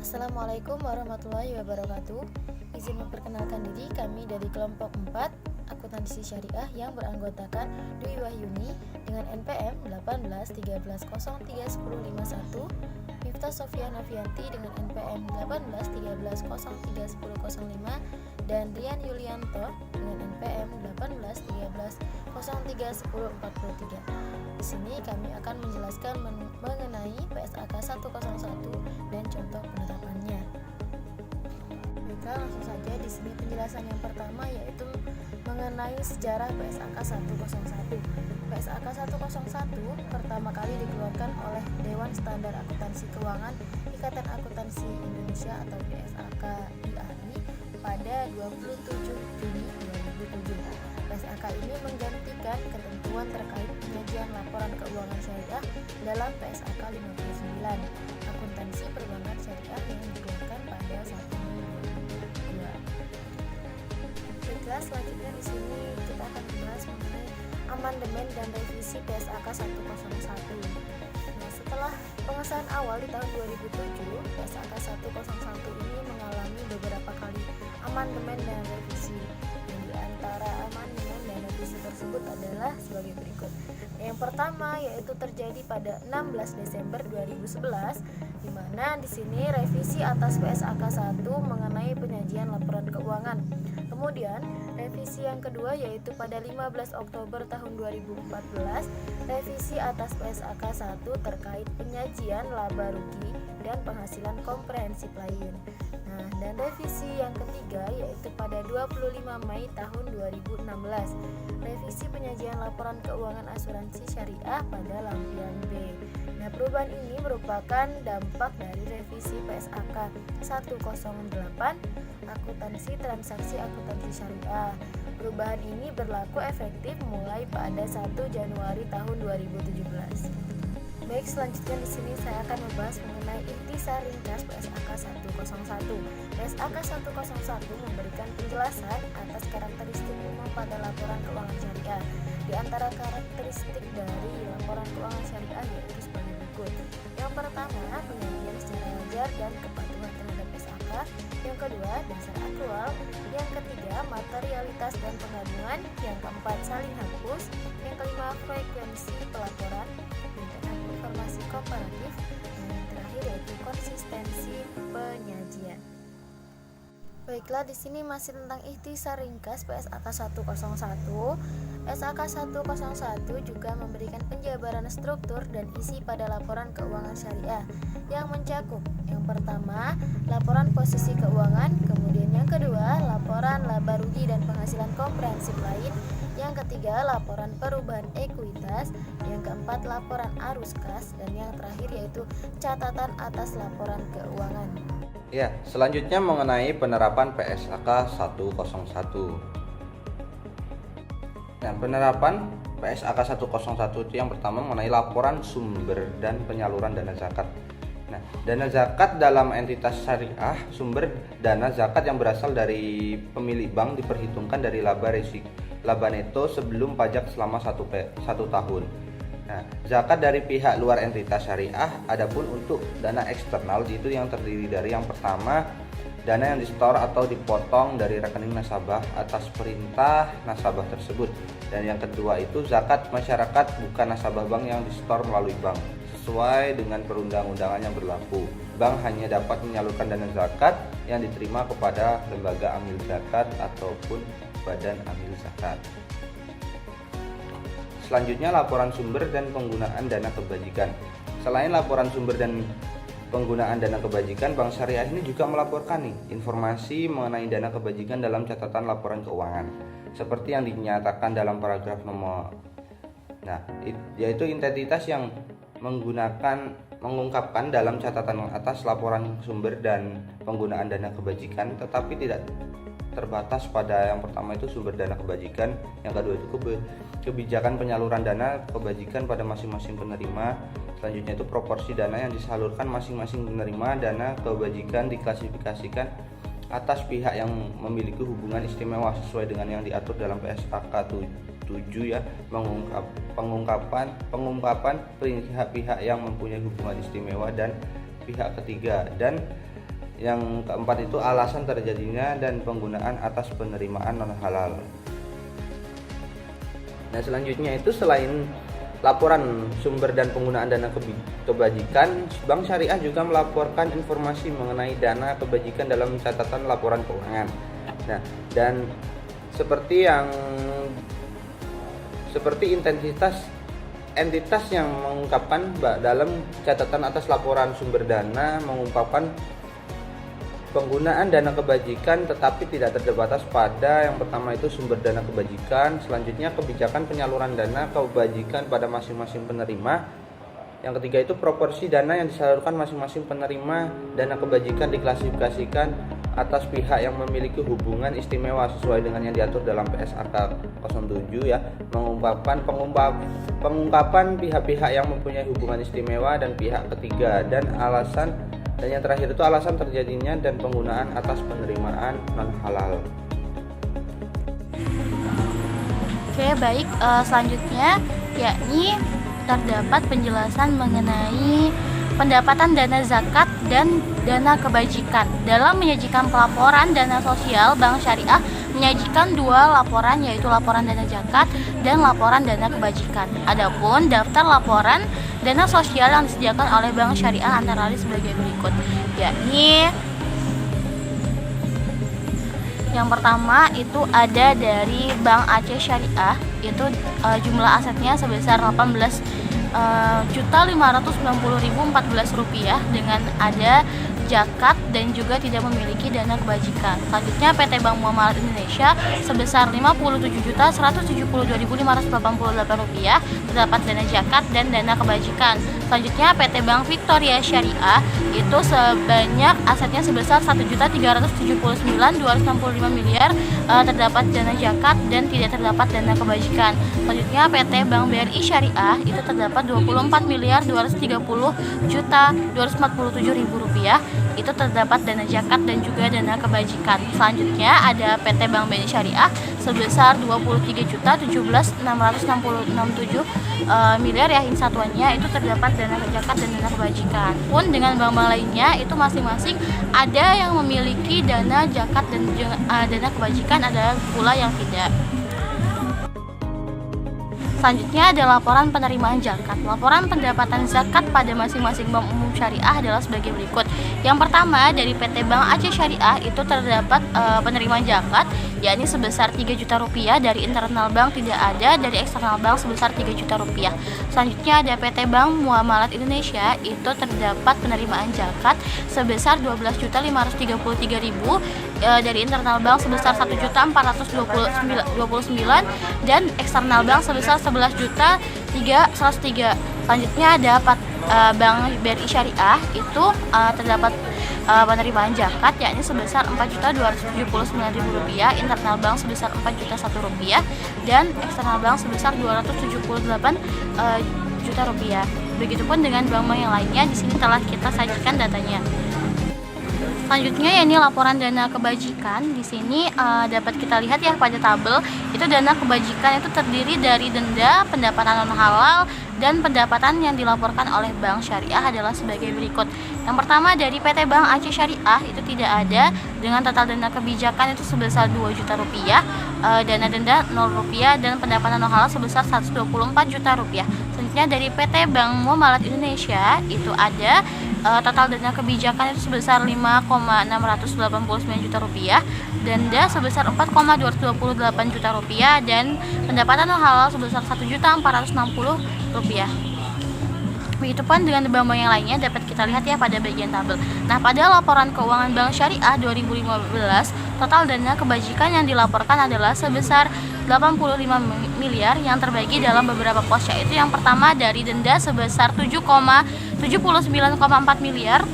Assalamualaikum warahmatullahi wabarakatuh. Izin memperkenalkan diri, kami dari kelompok 4 Akuntansi Syariah yang beranggotakan Dwi Wahyuni dengan NPM 1813031051, Miftah Sofia Novianti dengan NPM 1813031005, dan Rian Yulianto dengan NPM 1813031043. Di sini kami akan menjelaskan mengenai PSAK 101 dan contoh penerapannya. Baiklah, langsung saja. Di sini penjelasan yang pertama yaitu mengenai sejarah PSAK 101. PSAK 101 pertama kali dikeluarkan oleh Dewan Standar Akuntansi Keuangan Ikatan Akuntansi Indonesia atau PSAK IAI pada 27 Juni 2007. PSAK ini menggantikan ketentuan terkait penyajian laporan keuangan syariah dalam PSAK 59 Akuntansi Perbankan Syariah yang dikeluarkan pada 1 Mei 2002. Baiklah, selanjutnya di sini kita akan membahas mengenai amandemen dan revisi PSAK 101. Nah, setelah pengesahan awal di tahun 2007, PSAK 101 ini mengalami beberapa kali amandemen dan revisi. Di antara amandemen dan revisi tersebut adalah sebagai berikut. Yang pertama yaitu terjadi pada 16 Desember 2011, di mana di sini revisi atas PSAK 1 mengenai penyajian laporan keuangan. Kemudian revisi yang kedua yaitu pada 15 Oktober tahun 2014, revisi atas PSAK 1 terkait penyajian laba rugi dan penghasilan komprehensif lain. Nah, dan revisi yang ketiga yaitu pada 25 Mei tahun 2016, revisi penyajian laporan keuangan asuransi syariah pada lampiran B. Nah, perubahan ini merupakan dampak dari revisi PSAK 108 Akuntansi Transaksi Akuntansi Syariah. Perubahan ini berlaku efektif mulai pada 1 Januari tahun 2017. Baik, selanjutnya di sini saya akan membahas mengenai intisar ringkas PSAK 101. PSAK 101 memberikan penjelasan atas karakteristik umum pada laporan keuangan syariah. Di antara karakteristik dari laporan keuangan syariah yaitu sebagai berikut. Yang pertama, penyajian secara wajar dan kepatuhan terhadap PSAK. Yang kedua, dasar aktual. Yang ketiga, materialitas dan penggabungan. Yang keempat, saling hapus. Yang kelima, frekuensi pelaporan. Informasi komparatif, dan yang terakhir yaitu konsistensi penyajian. Baiklah, di sini masih tentang ikhtisar ringkas PSAK 101. PSAK 101 juga memberikan penjabaran struktur dan isi pada laporan keuangan syariah yang mencakup yang pertama, laporan posisi keuangan, kemudian yang kedua, laporan laba rugi dan penghasilan komprehensif lain, yang ketiga, laporan perubahan ekuitas, yang keempat, laporan arus kas, dan yang terakhir yaitu catatan atas laporan keuangan. Ya, selanjutnya mengenai penerapan PSAK 101. Nah, penerapan PSAK 101 itu yang pertama mengenai laporan sumber dan penyaluran dana zakat. Nah, dana zakat dalam entitas syariah, sumber dana zakat yang berasal dari pemilik bank diperhitungkan dari laba neto sebelum pajak selama 1 tahun. Nah, zakat dari pihak luar entitas syariah, adapun untuk dana eksternal itu yang terdiri dari yang pertama, dana yang disetor atau dipotong dari rekening nasabah atas perintah nasabah tersebut. Dan yang kedua itu zakat masyarakat bukan nasabah bank yang disetor melalui bank. Sesuai dengan perundang-undangan yang berlaku, bank hanya dapat menyalurkan dana zakat yang diterima kepada lembaga amil zakat ataupun badan amil zakat. Selanjutnya laporan sumber dan penggunaan dana kebajikan. Selain laporan sumber dan penggunaan dana kebajikan, Bank Syariah ini juga melaporkan informasi mengenai dana kebajikan dalam catatan laporan keuangan seperti yang dinyatakan dalam paragraf nomor. Nah, yaitu identitas yang mengungkapkan dalam catatan atas laporan sumber dan penggunaan dana kebajikan, tetapi tidak terbatas pada yang pertama itu sumber dana kebajikan, yang kedua itu kebijakan penyaluran dana kebajikan pada masing-masing penerima. Selanjutnya itu proporsi dana yang disalurkan masing-masing penerima dana kebajikan diklasifikasikan atas pihak yang memiliki hubungan istimewa sesuai dengan yang diatur dalam PSAK 7 ya, pengungkapan pihak-pihak yang mempunyai hubungan istimewa dan pihak ketiga, dan Yang keempat itu alasan terjadinya dan penggunaan atas penerimaan non halal. Nah, selanjutnya itu selain laporan sumber dan penggunaan dana kebajikan, Bank Syariah juga melaporkan informasi mengenai dana kebajikan dalam catatan laporan keuangan. Nah, dan seperti entitas yang mengungkapkan dalam catatan atas laporan sumber dana mengungkapkan penggunaan dana kebajikan tetapi tidak terbatas pada yang pertama itu sumber dana kebajikan, selanjutnya kebijakan penyaluran dana kebajikan pada masing-masing penerima. Yang ketiga itu proporsi dana yang disalurkan masing-masing penerima dana kebajikan diklasifikasikan atas pihak yang memiliki hubungan istimewa sesuai dengan yang diatur dalam PSAK 07 ya, pengungkapan pihak-pihak yang mempunyai hubungan istimewa dan pihak ketiga, dan yang terakhir itu alasan terjadinya dan penggunaan atas penerimaan non halal. Oke, baik. Selanjutnya yakni terdapat penjelasan mengenai pendapatan dana zakat dan dana kebajikan. Dalam menyajikan pelaporan dana sosial, Bank Syariah menyajikan dua laporan, yaitu laporan dana zakat dan laporan dana kebajikan. Adapun daftar laporan dana sosial yang disediakan oleh Bank Syariah antara lain sebagai berikut, yakni yang pertama itu ada dari Bank Aceh Syariah, itu jumlah asetnya sebesar 18.590.014 rupiah dengan ada zakat dan juga tidak memiliki dana kebajikan. Selanjutnya PT Bank Muamalat Indonesia sebesar 57.172.588 rupiah terdapat dana zakat dan dana kebajikan. Selanjutnya PT Bank Victoria Syariah itu sebanyak asetnya sebesar 1.379.265 miliar terdapat dana zakat dan tidak terdapat dana kebajikan. Selanjutnya PT Bank BRI Syariah itu terdapat 24.230.247.000 rupiah itu terdapat dana zakat dan juga dana kebajikan. Selanjutnya ada PT Bank BNI Syariah sebesar 23.017.667 miliar ya satuannya itu terdapat dana zakat dan dana kebajikan. Pun dengan bank-bank lainnya itu masing-masing ada yang memiliki dana zakat dan dana kebajikan, ada pula yang tidak. Selanjutnya ada laporan penerimaan zakat. Laporan pendapatan zakat pada masing-masing bank umum syariah adalah sebagai berikut. Yang pertama dari PT Bank Aceh Syariah itu terdapat penerimaan zakat yakni sebesar 3 juta rupiah, dari internal bank tidak ada, dari eksternal bank sebesar 3 juta rupiah. Selanjutnya ada PT Bank Muamalat Indonesia itu terdapat penerimaan zakat sebesar 12.533.000, dari internal bank sebesar 1.429 dan eksternal bank sebesar 11.303. Selanjutnya ada Bank BRI Syariah itu terdapat penerimaan zakat yakni sebesar 4.279.000 rupiah, internal bank sebesar 4.001 rupiah dan eksternal bank sebesar 278 juta rupiah. Begitupun dengan bank-bank yang lainnya, di sini telah kita sajikan datanya. Selanjutnya yakni laporan dana kebajikan. Di sini dapat kita lihat ya pada tabel, itu dana kebajikan itu terdiri dari denda, pendapatan non halal, dan pendapatan yang dilaporkan oleh Bank Syariah adalah sebagai berikut. Yang pertama dari PT Bank Aceh Syariah itu tidak ada, dengan total dana kebijakan itu sebesar 2 juta rupiah, dana denda 0 rupiah, dan pendapatan non halal sebesar 124 juta rupiah. Selanjutnya dari PT Bank Muamalat Indonesia itu ada total dana kebijakan itu sebesar 5,689 juta rupiah, denda sebesar 4,228 juta rupiah, dan pendapatan non halal sebesar 1.460 rupiah. Begitupun dengan bank-bank yang lainnya dapat kita lihat ya pada bagian tabel. Nah, pada laporan keuangan Bank Syariah 2015, total dana kebajikan yang dilaporkan adalah sebesar 85 miliar yang terbagi dalam beberapa pos, yaitu yang pertama dari denda sebesar 7,79,4 miliar,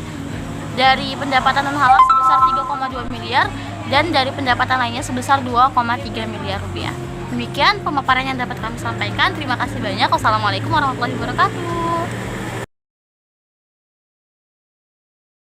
dari pendapatan non halal sebesar 3,2 miliar, dan dari pendapatan lainnya sebesar 2,3 miliar rupiah. Demikian pemaparan yang dapat kami sampaikan. Terima kasih banyak. Wassalamualaikum warahmatullahi wabarakatuh.